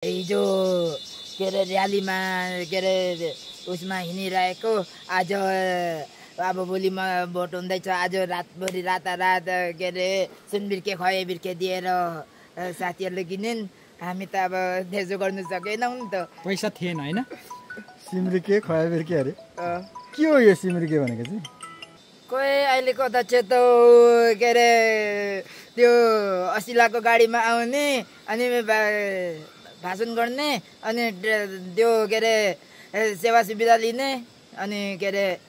हिजो के अरे र्यालीमा के अरे उसमा हिँडिरहेको आज अब भोलिमा भोट हुँदैछ। आज रातभरि रातारात के अरे सुनबिर्के खए बिर्के दिएर साथीहरूले किनिन्। हामी त अब त्यसो गर्नु सकेनौँ नि त, पैसा थिएन हैन। सिमरिके खया बिर्के अरे के हो यो सिमरिके भनेको चाहिँ? कोही अहिलेको अध्यक्ष त के अरे त्यो असिलाको गाडीमा आउने अनि भाषण गर्ने अनि त्यो के अरे सेवा सुविधा लिने अनि के अरे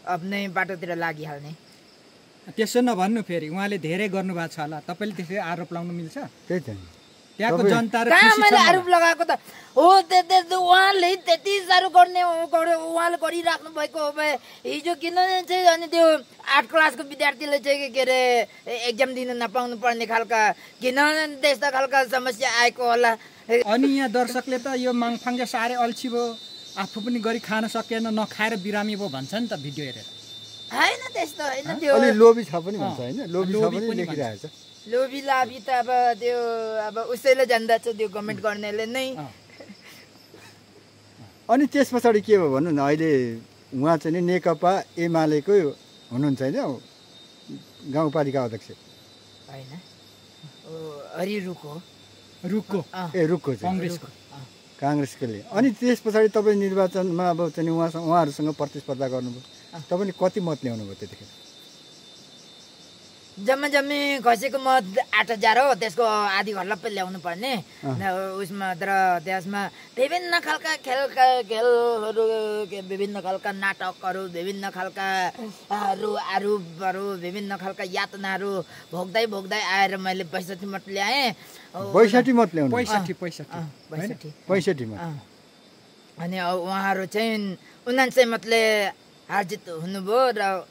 आफ्नै बाटोतिर लागिहाल्ने। त्यसो नभन्नु फेरि, उहाँले धेरै गर्नुभएको छ होला, तपाईँले त्यसरी आरोप लगाउनु मिल्छ? त्यही त त्यहाँको जनता र कहाँ मैले आरोप लगाएको त हो? उहाँले त्यति साह्रो गर्ने उहाँले गरिराख्नु भएको हो भए हिजो किन चाहिँ अनि त्यो 8 क्लासको विद्यार्थीले चाहिँ के अरे एक्जाम दिन नपाउनु पर्ने खालका किन त्यस्ता खालका समस्या आएको होला। अनि यहाँ दर्शकले त यो माङफाङ्गे साह्रै अल्छी भयो, आफू पनि गरी खान सकेन, नखाएर बिरामी भयो भन्छ नि त भिडियो हेरेर। हैन त्यस्तो हैन, त्यो अलि लोभी छ पनि भन्छ हैन, लोभी छ पनि लेखिरहेको छ। लोभी लाभी त अब त्यो अब उसैले जान्दछ, त्यो कमेन्ट गर्नेले नै। अनि त्यस पछाडि के भयो भन्नु न, अहिले उहाँ चाहिँ नि नेकपा एमालेको हुनुहुन्छ हैन गाउँपालिका अध्यक्ष? हैन, हरि रुखो ए रुखको चाहिँ कांग्रेसको कांग्रेसकोले। अनि त्यस पछाडि तपाईँ निर्वाचनमा अब चाहिँ उहाँहरूसँग प्रतिस्पर्धा गर्नुभयो, तपाईँले कति मत ल्याउनु भयो त्यतिखेर? जम्मा जम्मी खसेको मत 8000 हो, त्यसको आधी घरलप्पै ल्याउनु पर्ने उसमा। तर त्यसमा विभिन्न खालका खेलहरू, विभिन्न खालका नाटकहरू, विभिन्न खालका आरोपहरू, विभिन्न खालका यातनाहरू भोग्दै भोग्दै आएर मैले 62 मत ल्याएँ। 62 मत ल्याउनु? 65 मत। अनि उहाँहरू चाहिँ 79 मतले हारजित हुनुभयो र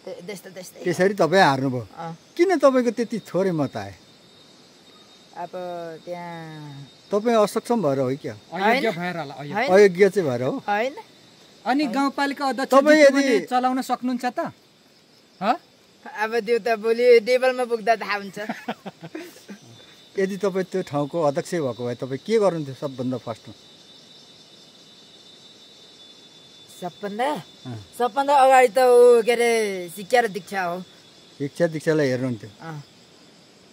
त्यसरी तपाईँ हार्नुभयो। किन तपाईँको त्यति थोरै मत आए? अब त्यहाँ तपाईँ असक्षम भएर हो क्या? अयोग्य भएर होला। अयोग्य चाहिँ भएर हो हैन। अनि गाउँपालिका अध्यक्ष तपाईँ यदि चलाउन सक्नुहुन्छ त? अब त्यो त भोलि टेबलमा पुग्दा थाहा हुन्छ। यदि तपाईँ त्यो ठाउँको अध्यक्ष भएको भए तपाईँ के गर्नुहुन्थ्यो सबभन्दा फर्स्टमा? सबभन्दा अगाडि त के अरे शिक्षा र दीक्षा हो। शिक्षा दीक्षालाई हेर्नुहुन्थ्यो?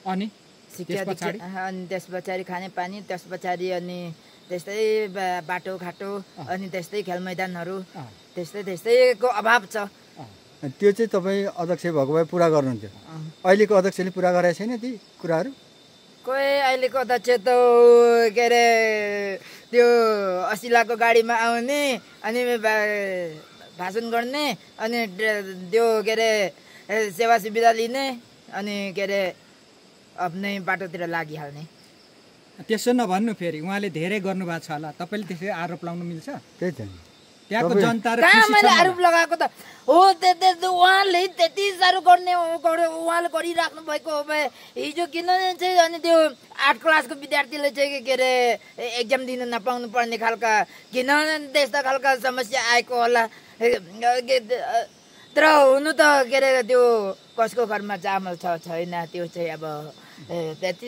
अनि शिक्षा दीक्षा, अनि त्यस पछाडि खाने पानी, त्यस पछाडि अनि त्यस्तै बाटो घाटो, अनि त्यस्तै खेल मैदानहरू, त्यस्तैको अभाव छ। त्यो चाहिँ तपाईँ अध्यक्ष भएको भए पुरा गर्नुहुन्थ्यो। अहिलेको अध्यक्षले पुरा गराएको छैन ती कुराहरू? कोही अहिलेको अध्यक्ष त के अरे त्यो असिलाको गाडीमा आउने अनि भाषण गर्ने अनि त्यो के अरे सेवा सुविधा लिने अनि के अरे आफ्नै बाटोतिर लागिहाल्ने। त्यसो नभन्नु फेरि, उहाँले धेरै गर्नुभएको छ होला, तपाईँले त्यसरी आरोप लगाउनु मिल्छ? त्यही त त्यहाँको जनता र कहाँ मैले आरोप लगाएको त हो? उहाँले त्यति साह्रो गर्ने उहाँले गरिराख्नु भएको हो भए हिजो किन चाहिँ अनि त्यो 8 क्लासको विद्यार्थीले चाहिँ के अरे एक्जाम दिन नपाउनु पर्ने खालका किन त्यस्ता खालका समस्या आएको होला। तर हुनु त के अरे त्यो कसको घरमा चामल छ छैन त्यो चाहिँ अब त्यति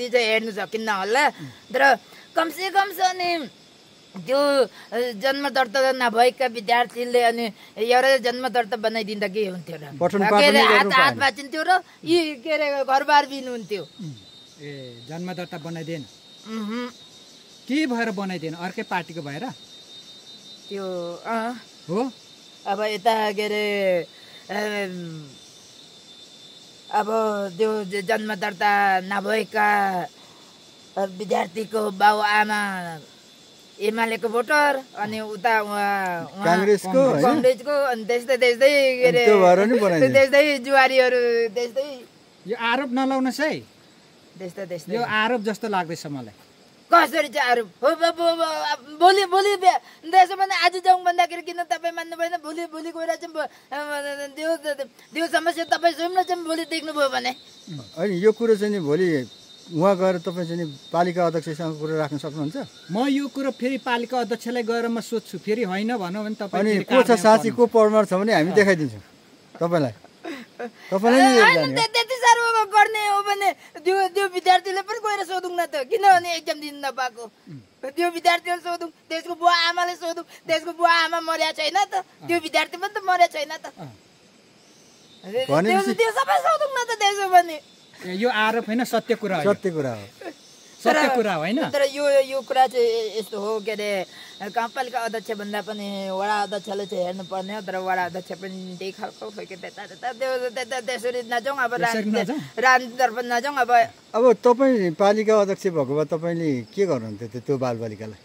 चाहिँ हेर्नु सकिन्न होला। तर कमसे कम अनि त्यो जन्म दर्ता नभएका विद्यार्थीले अनि एउटा जन्म दर्ता बनाइदिँदा के हुन्थ्यो र? के अरे हात बाँचिन्थ्यो र यी के अरे घरबार बिन्हुन्थ्यो। ए जन्म दर्ता बनाइदिएन? के भएर बनाइदिएन? अर्कै पार्टीको भएर त्यो हो? अब यता के अरे अब त्यो जन्म दर्ता नभएका विद्यार्थीको बाउ आमा एमालेको भोटर अनि उता कांग्रेसको अनि त्यस्तै के अरे त्यस्तै जुवारीहरू त्यस्तै। यो आरोप नलाउनुहोस् है, त्यस्तै यो आरोप जस्तो लाग्दैछ मलाई। कसरी चाहिँ आरोप हो? भोलि त्यसो भने आज जाउँ भन्दाखेरि किन तपाईँ मान्नु भएन? भोलि गएर चाहिँ त्यो समस्या तपाईँ स्वयंले चाहिँ भोलि देख्नुभयो भने होइन यो कुरो चाहिँ नि भोलि उहाँ गएर तपाईँ चाहिँ पालिका अध्यक्षसँग कुरा राख्न सक्नुहुन्छ? म यो कुरो फेरि पालिका अध्यक्षलाई गएर म सोध्छु, फेरि होइन भनौँ भने तपाईँ अनि को छ साँची को प्रमाण छ भने हामी देखाइदिन्छौँ तपाईँलाई। होइन त्यति साह्रो गर्ने हो भने त्यो विद्यार्थीले पनि गएर सोधौँ न त किनभने एक्जाम दिन नपाएको त्यो विद्यार्थीले सोधौँ त्यसको बुवा आमाले सोधौँ त्यसको बुवा आमा मर्या छैन त त्यो विद्यार्थी पनि त मर्या छैन त त्यो सबै सोधौँ न त त्यसो भने यो आरोप होइन सत्य कुरा हो सत्य कुरा होइन तर यो कुरा चाहिँ यस्तो हो के अरे गाउँपालिका अध्यक्ष भन्दा पनि वडा अध्यक्षले चाहिँ हेर्नुपर्ने हो तर वडा अध्यक्ष पनि त्यही खालको खोइ के त्यता त्यसरी नजाउँ अब राजनीतितर्फ नजाउँ अब तपाईँ पालिका अध्यक्ष भएको भए तपाईँले के गर्नुहुन्थ्यो त्यो बालबालिकालाई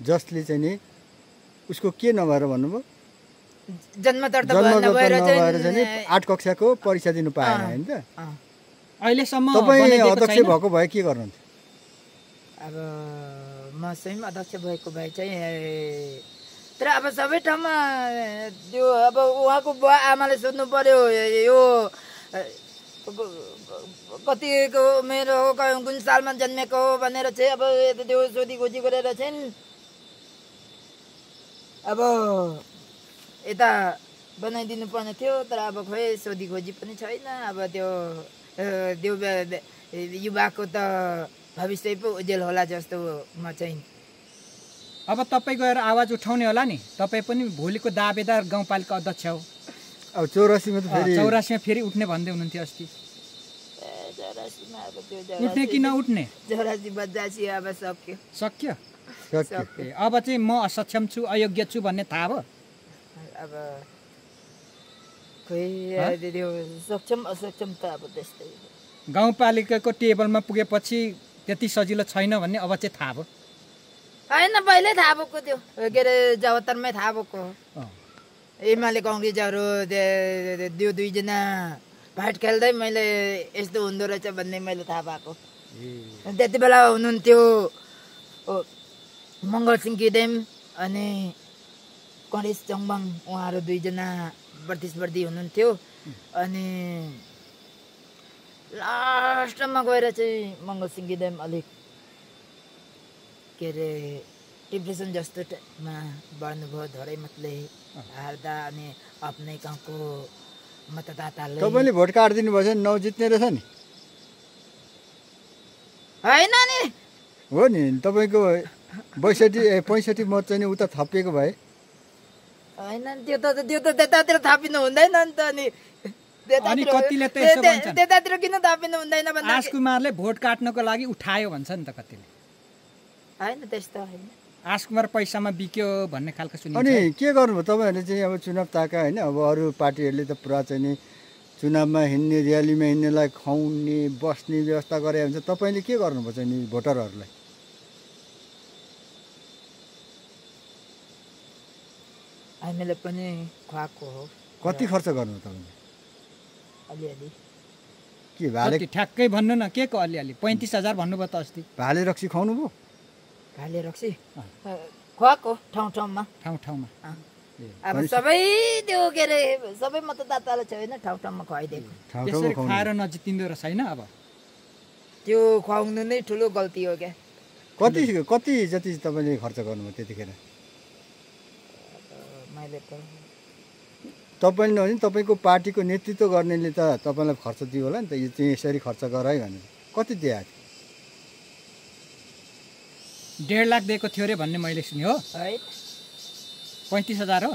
जसले चाहिँ नि उसको के नभएर भन्नुभयो जन्मदर्ता नभएर चाहिँ 8 कक्षाको परीक्षा दिनु पाएन होइन त अहिलेसम्म तपाईँ अध्यक्ष भएको भए के गर्नुहुन्थ्यो अब म स्वयं अध्यक्ष भएको भए चाहिँ तर अब सबै ठाउँमा त्यो अब उहाँको बुवा आमाले सोध्नु पर्यो यो कतिको मेरो हो कुन सालमा जन्मेको हो भनेर चाहिँ अब त्यो सोधी खोजी गरेर चाहिँ अब यता बनाइदिनु पर्ने थियो तर अब खोइ सोधी खोजी पनि छैन अब त्यो युवाको त भविष्य पो उज्यालो होला जस्तो म चाहिँ अब तपाईँ गएर आवाज उठाउने होला नि तपाईँ पनि भोलिको दावेदार गाउँपालिका अध्यक्ष हो अब 84मा त फेरि 84मा फेरि उठ्ने भन्दै हुनुहुन्थ्यो अस्ति उठ्ने कि नउठ्ने 84 बजासी अब सक्यो अब चाहिँ म असक्षम छु अयोग्य छु भन्ने थाहा भयो अब खोइ सक्षम असक्षम त अब त्यस्तै गाउँपालिकाको टेबलमा पुगेपछि त्यति सजिलो छैन भन्ने अब चाहिँ थाहा भयो होइन पहिल्यै थाहा भएको त्यो के अरे जवतरमै थाहा भएको एमाले कङ्ग्रेसहरू त्यो दुईजना फाइट खेल्दै मैले यस्तो हुँदो रहेछ भन्ने मैले थाहा पाएको त्यति बेला हुनुहुन्थ्यो मङ्गलसिंह किदेम अनि गणेश चङबाङ उहाँहरू दुईजना प्रतिस्पर्धी हुनुहुन्थ्यो अनि लास्टमा गएर चाहिँ मङ्गलसिंह किदेम अलिक के अरे डिप्रेसन जस्तोमा बढ्नुभयो धरै मतले हार्दा अनि आफ्नै गाउँको मतदाताले तपाईँले भोट काटिदिनु भएछ नि नजित्ने रहेछ नि होइन नि हो नि तपाईँको 65 मत चाहिँ उता थपिएको भए होइन त्यो त त्यतातिर थापिनु हुँदैन नि त अनि त्यतातिर किन थापिनु हुँदैन भन्दा आश कुमारले भोट काट्नको लागि उठायो भन्छ नि त कतिले होइन त्यस्तो होइन आश कुमार पैसामा बिक्यो भन्ने खालको सुनिन्छ अनि के गर्नुभयो तपाईँहरूले चाहिँ अब चुनाव ताका होइन अब अरू पार्टीहरूले त पुरा चाहिँ नि चुनावमा हिँड्ने र्यालीमा हिँड्नेलाई खुवाउने बस्ने व्यवस्था गरे हुन्छ तपाईँले के गर्नुभयो चाहिँ नि भोटरहरूलाई हामीले पनि खुवाएको हो कति खर्च गर्नु तपाईँले अलिअलि के भाले ठ्याक्कै भन्नु न के को अलिअलि 35,000 भन्नुभयो त अस्ति भाले रक्सी खुवाउनु भयो भाले रक्सी खुवाएको ठाउँमा अब सबै त्यो के अरे सबै मतदातालाई छैन ठाउँमा खुवाइदिएको त्यसरी खाएर नजितिँदो रहेछ होइन अब त्यो खुवाउनु नै ठुलो गल्ती हो क्या कति जति तपाईँले खर्च गर्नुभयो त्यतिखेर मैले त तपाईँले नभने तपाईँको पार्टीको नेतृत्व गर्नेले त तपाईँलाई खर्च दियो होला नि त यो चाहिँ यसरी खर्च गर है भनेर कति दिएको थियो 1.5 लाख दिएको थियो अरे भन्ने मैले सुने हो 35,000 हो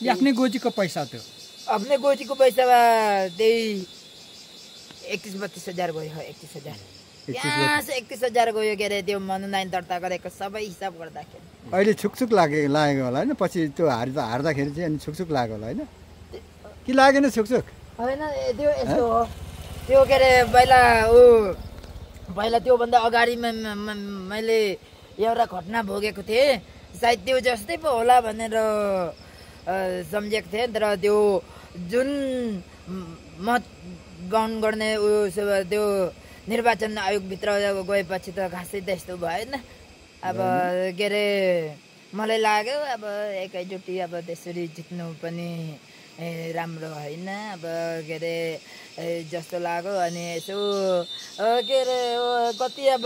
यो आफ्नै गोजीको पैसा त्यो आफ्नै गोजीको पैसामा त्यही 31-32 हजार गयो 31,000 गयो के अरे त्यो मनोनयन दर्ता गरेको सबै हिसाब गर्दाखेरि अहिले छुकछुक लागेको होला होइन पछि त्यो हार्दाखेरि चाहिँ अनि छुकछुक लाग्यो होला होइन कि लागेन छुकछुक होइन त्यो यस्तो हो त्यो के अरे पहिला त्योभन्दा अगाडि मैले एउटा घटना भोगेको थिएँ सायद त्यो जस्तै पो होला भनेर सम्झेको थिएँ तर त्यो जुन मतदान गर्ने त्यो निर्वाचन आयोगभित्र गएपछि त खासै त्यस्तो भएन अब के अरे मलाई लाग्यो अब एकैचोटि अब त्यसरी जित्नु पनि राम्रो होइन अब के अरे जस्तो लाग्यो अनि यसो के अरे कति अब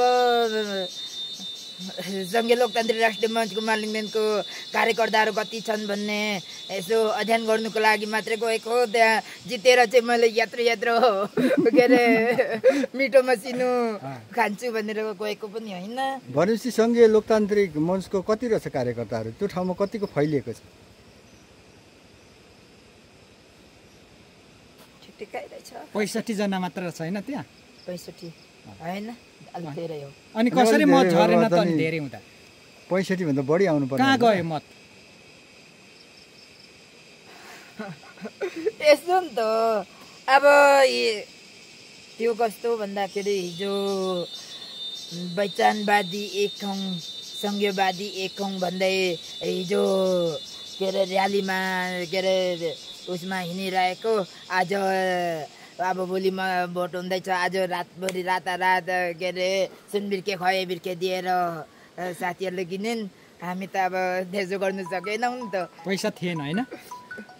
सङ्घीय लोकतान्त्रिक राष्ट्रिय मञ्चको मालिकको कार्यकर्ताहरू कति छन् भन्ने यसो अध्ययन गर्नुको लागि मात्रै गएको हो। त्यहाँ जितेर चाहिँ मैले यत्रो के अरे मिठो मसिनो खान्छु भनेर गएको पनि होइन। भनेपछि सङ्घीय लोकतान्त्रिक मञ्चको कति रहेछ कार्यकर्ताहरू, त्यो ठाउँमा कतिको फैलिएको छ? ठिकै रहेछ। 65 जना मात्र छैन त्यहाँ? 65 होइन, अलिक धेरै हो। अनि कसरी मत झरेन त? अनि धेरै हुँदा 65 भन्दा बढी आउनु पर्छ। कहाँ गयो मत? यस्तो नि त अब त्यो कस्तो भन्दाखेरि हिजो पहिचानवादी एक ठाउँ सङ्घीयवादी एक ठाउँ भन्दै हिजो के अरे र्यालीमा के अरे उसमा हिँडिरहेको आज अब भोलि भोट हुँदैछ, आज रातभरि रातारात के अरे सुनबिर्के खए बिर्के दिएर साथीहरूले किनिन्। हामी त अब त्यसो गर्नु सकेनौँ नि त, पैसा थिएन होइन।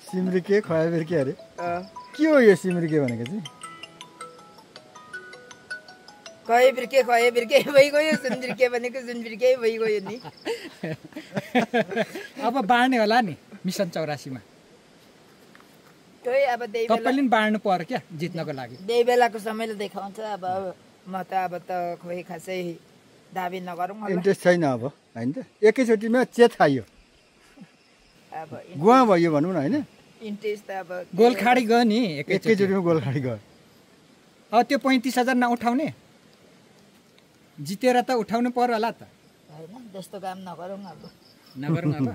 सिमरिके खया बिर्के अरे के हो यो सिमरिके भनेको चाहिँ? खए बिर्के भइगयो, सुनबिर्के भनेको सुनबिर्के भइगयो नि। अब बाँड्ने होला नि मिसन 84 मा। अब तपाईँले पनि बाँड्नु पर्यो क्या जित्नको लागि। त्यही बेलाको समयले देखाउँछ। अब म त खोइ खासै दाबी नगरौँ, इन्ट्रेस्ट छैन अब होइन त। एकैचोटिमा चेत खाइयो, अब गुवा भयो भनौँ न होइन। इन्ट्रेस्ट त अब गोलखाडी गयो नि एकैचोटिमा गोलखाडी गयो। अब त्यो 35,000 नउठाउने, जितेर त उठाउनु पर्यो होला त। होइन, त्यस्तो काम नगरौँ अब। नगरौँ अब।